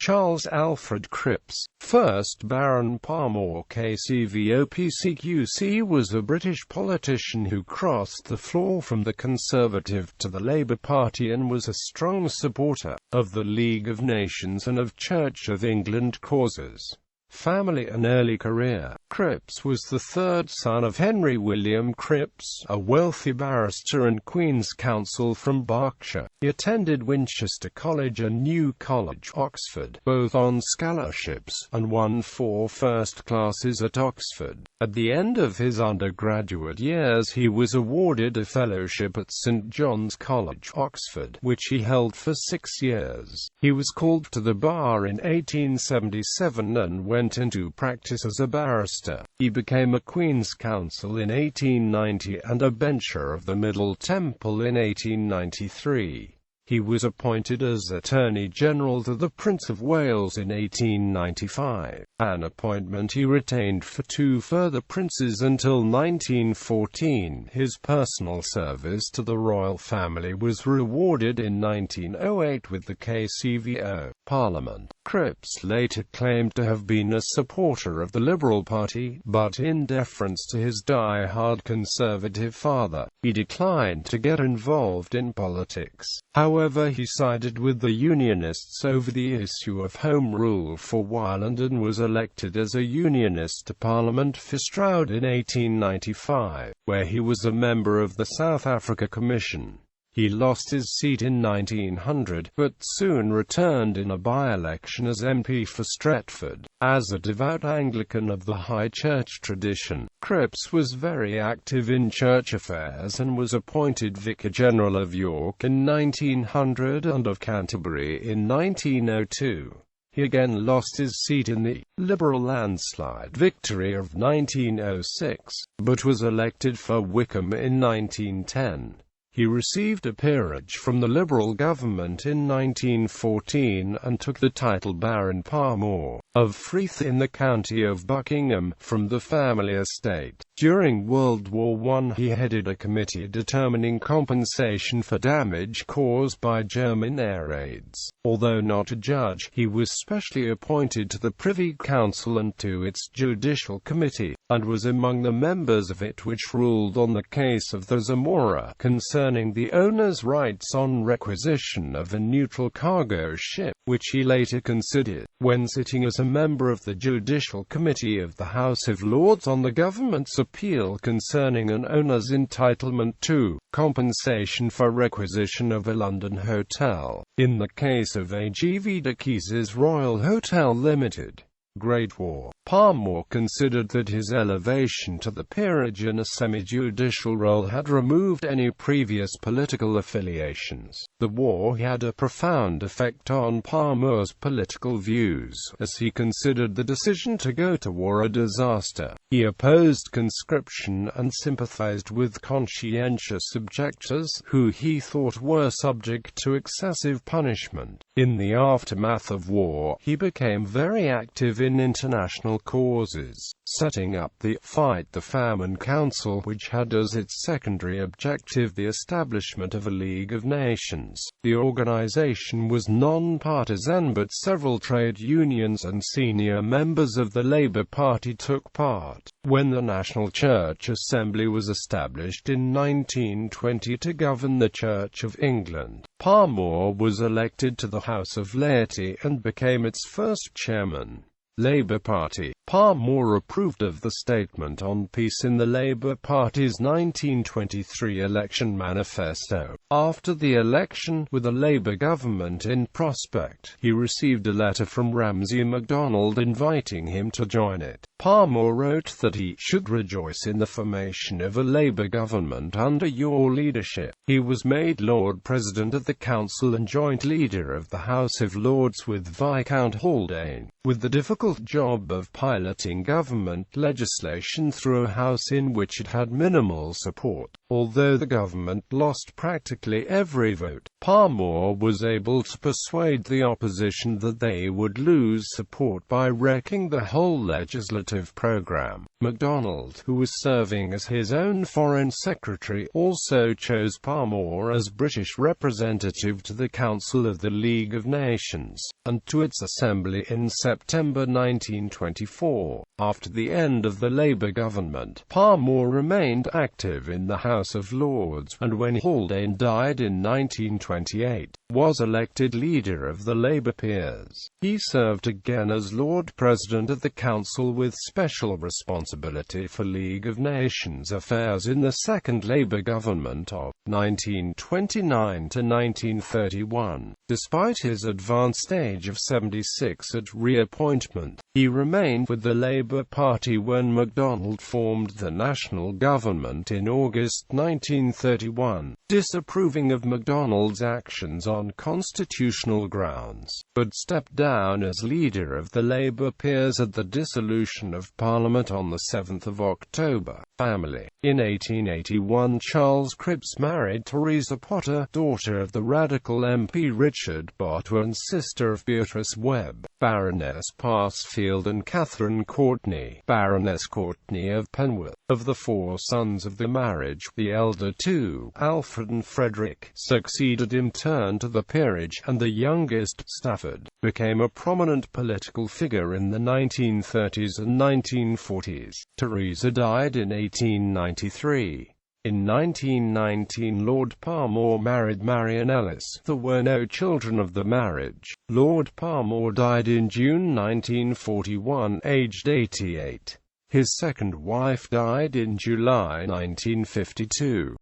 Charles Alfred Cripps, 1st Baron Parmoor KCVO PCQC, was a British politician who crossed the floor from the Conservative to the Labour Party and was a strong supporter of the League of Nations and of Church of England causes. Family and early career. Cripps was the third son of Henry William Cripps, a wealthy barrister and Queen's Counsel from Berkshire. He attended Winchester College and New College, Oxford, both on scholarships, and won 4 first classes at Oxford. At the end of his undergraduate years he was awarded a fellowship at St John's College, Oxford, which he held for 6 years. He was called to the bar in 1877 and went into practice as a barrister. He became a Queen's Counsel in 1890 and a bencher of the Middle Temple in 1893. He was appointed as Attorney General to the Prince of Wales in 1895, an appointment he retained for 2 further princes until 1914. His personal service to the royal family was rewarded in 1908 with the KCVO Parliament. Cripps later claimed to have been a supporter of the Liberal Party, but in deference to his die-hard Conservative father, he declined to get involved in politics. However, he sided with the Unionists over the issue of Home Rule for Ireland and was elected as a Unionist to Parliament for Stroud in 1895, where he was a member of the South Africa Commission. He lost his seat in 1900, but soon returned in a by-election as MP for Stretford. As a devout Anglican of the High Church tradition, Cripps was very active in church affairs and was appointed Vicar General of York in 1900 and of Canterbury in 1902. He again lost his seat in the Liberal landslide victory of 1906, but was elected for Wickham in 1910. He received a peerage from the Liberal government in 1914 and took the title Baron Parmoor of Freeth in the county of Buckingham from the family estate. During World War I, he headed a committee determining compensation for damage caused by German air raids. Although not a judge, he was specially appointed to the Privy Council and to its Judicial Committee, and was among the members of it which ruled on the case of the Zamora concerning the owner's rights on requisition of a neutral cargo ship, which he later considered. When sitting as a member of the Judicial Committee of the House of Lords on the government's appeal concerning an owner's entitlement to compensation for requisition of a London hotel, in the case of A.G.V. de Keys's Royal Hotel Limited. Great War. Parmoor considered that his elevation to the peerage in a semi-judicial role had removed any previous political affiliations. The war had a profound effect on Parmoor's political views, as he considered the decision to go to war a disaster. He opposed conscription and sympathized with conscientious objectors, who he thought were subject to excessive punishment. In the aftermath of war, he became very active in international causes, setting up the Fight the Famine Council, which had as its secondary objective the establishment of a League of Nations. The organization was non-partisan, but several trade unions and senior members of the Labour Party took part. When the National Church Assembly was established in 1920 to govern the Church of England, Parmoor was elected to the House of Laity and became its first chairman. Labour Party. Parmoor approved of the Statement on Peace in the Labour Party's 1923 election manifesto. After the election, with a Labour government in prospect, he received a letter from Ramsay MacDonald inviting him to join it. Parmoor wrote that he should rejoice in the formation of a Labour government under your leadership. He was made Lord President of the Council and joint leader of the House of Lords with Viscount Haldane. With the difficult difficult job of piloting government legislation through a House in which it had minimal support. Although the government lost practically every vote, Parmoor was able to persuade the opposition that they would lose support by wrecking the whole legislative program. MacDonald, who was serving as his own foreign secretary, also chose Parmoor as British representative to the Council of the League of Nations, and to its assembly in September 1924. After the end of the Labour government, Parmoor remained active in the House of Lords, and when Haldane died in 1928, was elected leader of the Labour peers. He served again as Lord President of the Council with special responsibility for League of Nations affairs in the second Labour government of 1929 to 1931. Despite his advanced age of 76 at reappointment, he remained with the Labour Party when MacDonald formed the national government in August 1931, disapproving of MacDonald's actions on constitutional grounds, but stepped down as leader of the Labour peers at the dissolution of Parliament on 7 October. Family. In 1881, Charles Cripps married Teresa Potter, daughter of the radical MP Richard Potter and sister of Beatrice Webb, Baroness Parsfield, and Catherine Courtney, Baroness Courtney of Parmoor. Of the four sons of the marriage, the elder two, Alfred and Frederick, succeeded in turn to the peerage, and the youngest, Stafford, became a prominent political figure in the 1930s and 1940s. Teresa died in 1893. In 1919, Lord Parmoor married Marion Ellis. There were no children of the marriage. Lord Parmoor died in June 1941, aged 88. His second wife died in July 1952.